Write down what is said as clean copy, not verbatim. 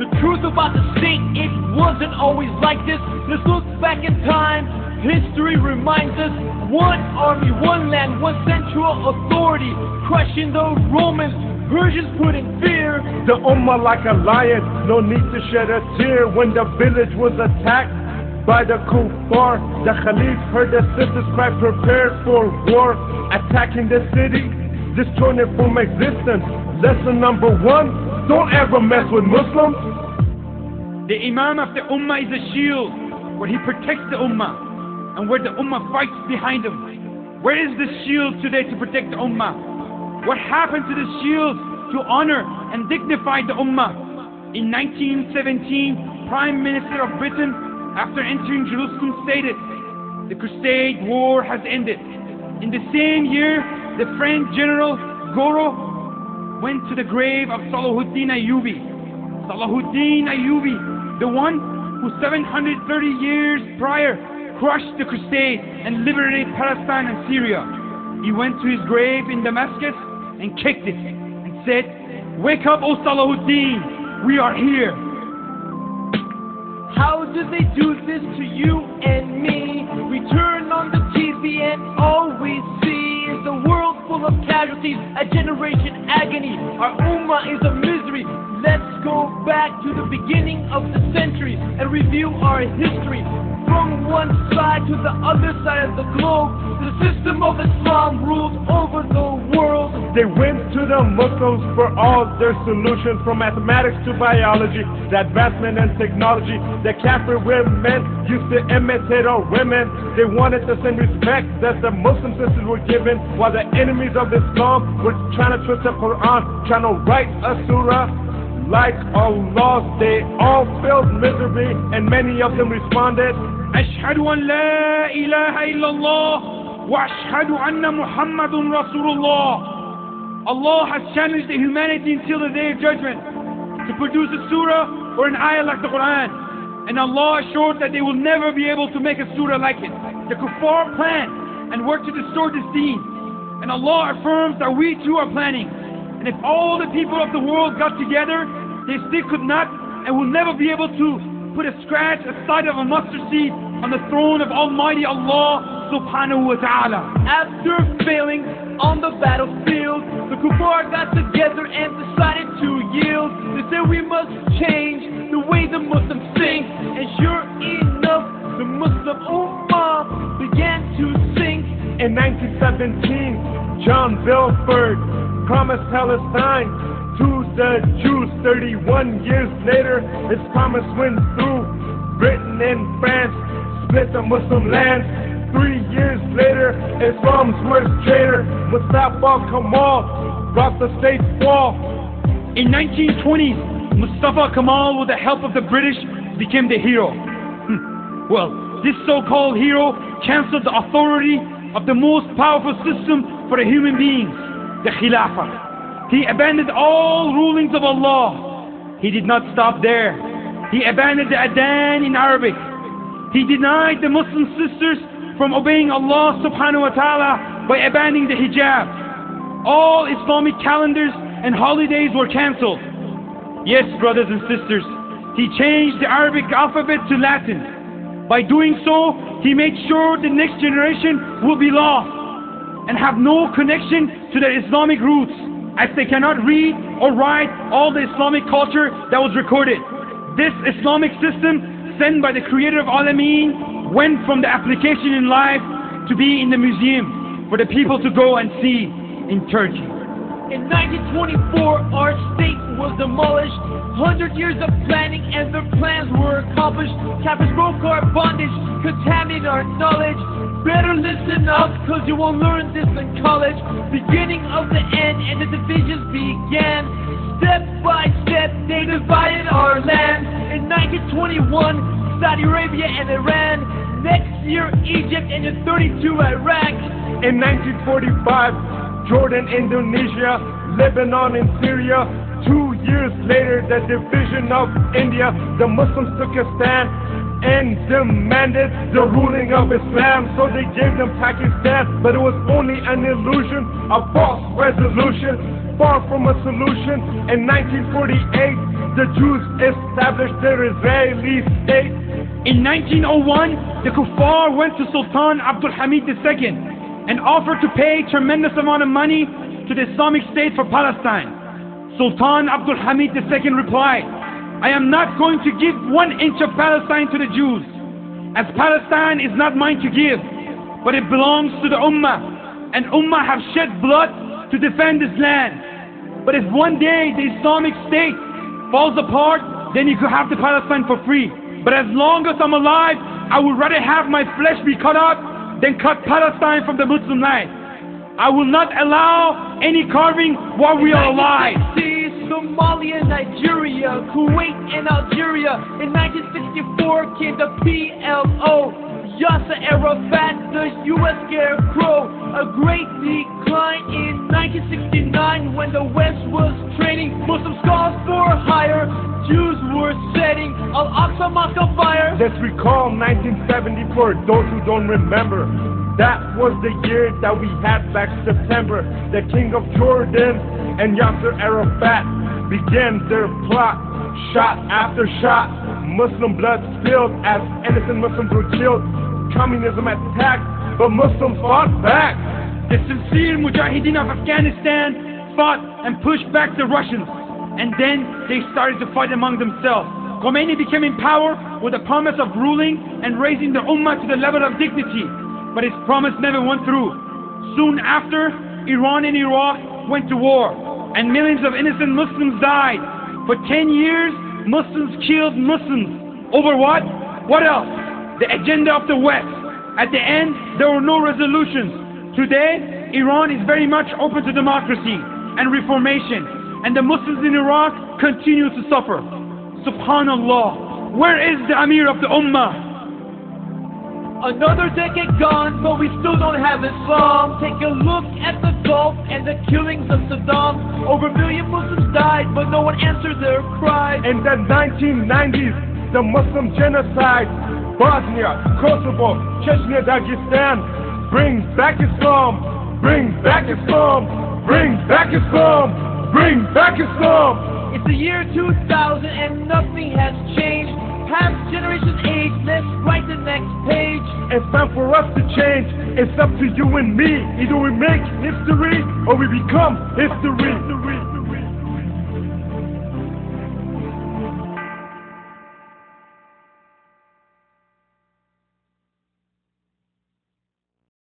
The truth about the state, it wasn't always like this. Let's look back in time. History reminds us, one army, one land, one central authority, crushing the Romans, Persians put in fear. The Ummah like a lion, no need to shed a tear. When the village was attacked by the kuffar, the Khalif heard the sisters cry, prepared for war, attacking the city, destroying it from existence. Lesson number one, don't ever mess with Muslims. The Imam of the Ummah is a shield, where he protects the Ummah, and where the Ummah fights behind him. Where is this shield today to protect the Ummah? What happened to the shield to honor and dignify the Ummah? In 1917, Prime Minister of Britain, after entering Jerusalem, stated, "The Crusade War has ended." In the same year, the French General Gouraud went to the grave of Salahuddin Ayyubi. Salahuddin Ayyubi, the one who 730 years prior crushed the Crusade and liberated Palestine and Syria. He went to his grave in Damascus and kicked it and said, "Wake up, O Salahuddin, we are here." How do they do this to you and me? We turn on the TV and all we see is a world full of casualties, a generation agony. Our Ummah is a misery. Let's go back to the beginning of the century and review our history. From one side to the other side of the globe, the system of Islam ruled over the world. They went to the Muslims for all their solutions, from mathematics to biology, the advancement in technology. The Kafir women used to imitate our women. They wanted the same respect that the Muslim sisters were given, while the enemies of Islam were trying to twist the Quran, trying to write a surah like Allah. They all failed miserably, and many of them responded, أشهد أن لا إله إلا الله وأشهد أن محمد رسول الله. Allah has challenged the humanity until the day of judgment to produce a surah or an ayah like the Quran. And Allah assured that they will never be able to make a surah like it. The kuffar plan and work to distort this deen. And Allah affirms that we too are planning. And if all the people of the world got together, they still could not and will never be able to put a scratch, a side of a mustard seed on the throne of Almighty Allah subhanahu wa ta'ala. After failing on the battlefield, the kuffar got together and decided to yield. They said we must change the way the Muslims think. And sure enough, the Muslim Ummah began to sink. In 1917, John Belford promised Palestine to the Jews. 31 years later, his promise went through. Britain and France split the Muslim lands. 3 years later, Islam's worst traitor, Mustafa Kemal, brought the state's fall. In 1920s, Mustafa Kemal, with the help of the British, became the hero. Well, this so-called hero cancelled the authority of the most powerful system for the human beings, the Khilafah. He abandoned all rulings of Allah. He did not stop there. He abandoned the Adhan in Arabic. He denied the Muslim sisters from obeying Allah subhanahu wa ta'ala by abandoning the hijab. All Islamic calendars and holidays were cancelled. Yes, brothers and sisters, he changed the Arabic alphabet to Latin. By doing so, he made sure the next generation will be lost and have no connection to their Islamic roots, as they cannot read or write all the Islamic culture that was recorded. This Islamic system, sent by the creator of Alameen, went from the application in life to be in the museum for the people to go and see in Turkey. In 1924, our state was demolished. 100 years of planning and their plans were accomplished. Kafirs broke our bondage, contaminated our knowledge. Better listen up, cause you won't learn this in college. Beginning of the end and the divisions began. Step by step, they divided our land. In 1921, Saudi Arabia and Iran. Next year, Egypt, and in 32, Iraq. In 1945, Jordan, Indonesia, Lebanon, and Syria. 2 years later, the division of India, the Muslims took a stand and demanded the ruling of Islam. So they gave them Pakistan, but it was only an illusion, a false resolution. far from a solution. In 1948, the Jews established their Israeli state. In 1901, the Kuffar went to Sultan Abdul Hamid II and offered to pay a tremendous amount of money to the Islamic State for Palestine. Sultan Abdul Hamid II replied, "I am not going to give 1 inch of Palestine to the Jews, as Palestine is not mine to give, but it belongs to the Ummah, and Ummah have shed blood to defend this land. But if one day the Islamic State falls apart, then you could have the Palestine for free. But as long as I'm alive, I would rather have my flesh be cut out than cut Palestine from the Muslim land. I will not allow any carving while we are alive." Somalia, Nigeria, Kuwait, and Algeria. In 1964 came the PLO. Yasser Arafat, the U.S. scarecrow. A great decline in 1969 when the West was training Muslim scholars for hire. Jews were setting Al-Aqsa Mosque on fire. Let's recall 1970 for those who don't remember. That was the year that we had Black September. The King of Jordan and Yasser Arafat began their plot. Shot after shot, Muslim blood spilled as innocent Muslims were killed. Communism attacked, but Muslims fought back. The sincere Mujahideen of Afghanistan fought and pushed back the Russians, and then they started to fight among themselves. Khomeini became in power with a promise of ruling and raising the Ummah to the level of dignity, but his promise never went through. Soon after, Iran and Iraq went to war, and millions of innocent Muslims died. For 10 years, Muslims killed Muslims. Over what? What else? The agenda of the West. At the end, there were no resolutions. Today, Iran is very much open to democracy and reformation, and the Muslims in Iraq continue to suffer. Subhanallah, where is the Amir of the Ummah? Another decade gone, but we still don't have Islam. Take a look at the Gulf and the killings of Saddam. Over 1 million Muslims died, but no one answered their cries. In the 1990s, the Muslim genocide, Bosnia, Kosovo, Chechnya, Dagestan. Bring back Islam, bring back Islam, bring back Islam, bring back Islam. It's the year 2000 and nothing has changed. Past generations age, let's write the next page. It's time for us to change. It's up to you and me. Either we make history or we become history.